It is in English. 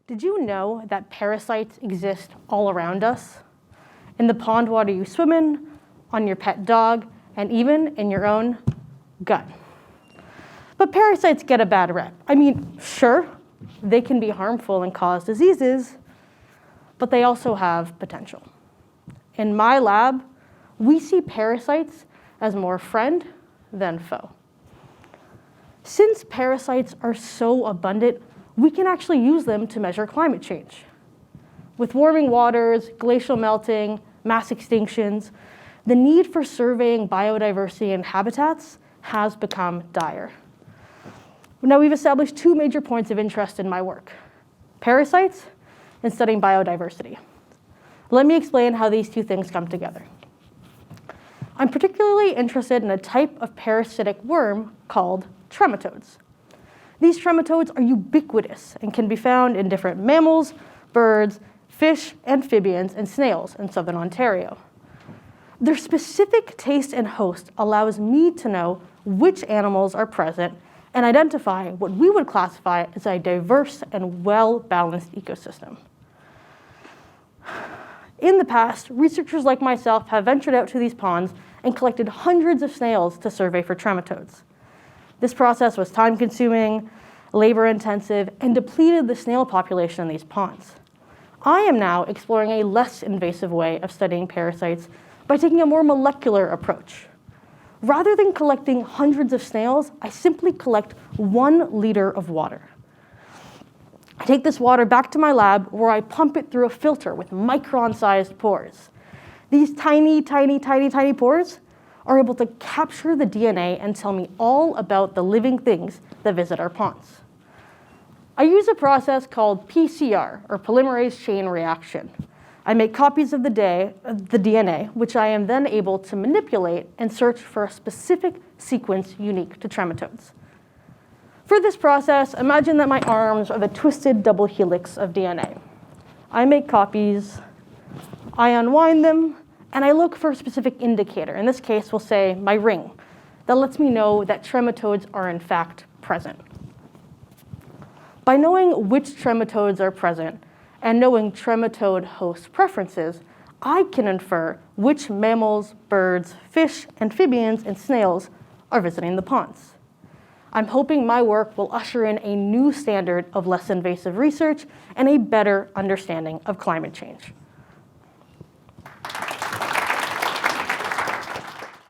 Did you know that parasites exist all around us? In the pond water you swim in, on your pet dog, and even in your own gut. But parasites get a bad rep. I mean, sure, they can be harmful and cause diseases, but they also have potential. In my lab, we see parasites as more friend than foe. Since parasites are so abundant, we can actually use them to measure climate change. With warming waters, glacial melting, mass extinctions, the need for surveying biodiversity and habitats has become dire. Now, we've established two major points of interest in my work: parasites and studying biodiversity. Let me explain how these two things come together. I'm particularly interested in a type of parasitic worm called trematodes. These trematodes are ubiquitous and can be found in different mammals, birds, fish, amphibians, and snails in southern Ontario. Their specific taste and host allows me to know which animals are present and identify what we would classify as a diverse and well-balanced ecosystem. In the past, researchers like myself have ventured out to these ponds and collected hundreds of snails to survey for trematodes. This process was time-consuming, labor-intensive, and depleted the snail population in these ponds. I am now exploring a less invasive way of studying parasites by taking a more molecular approach. Rather than collecting hundreds of snails, I simply collect 1 liter of water. I take this water back to my lab where I pump it through a filter with micron-sized pores. These tiny, tiny, tiny, tiny pores are able to capture the DNA and tell me all about the living things that visit our ponds. I use a process called PCR, or polymerase chain reaction. I make copies of the DNA, which I am then able to manipulate and search for a specific sequence unique to trematodes. For this process, imagine that my arms are the twisted double helix of DNA. I make copies, I unwind them, and I look for a specific indicator. In this case, we'll say my ring. That lets me know that trematodes are in fact present. By knowing which trematodes are present and knowing trematode host preferences, I can infer which mammals, birds, fish, amphibians, and snails are visiting the ponds. I'm hoping my work will usher in a new standard of less invasive research and a better understanding of climate change.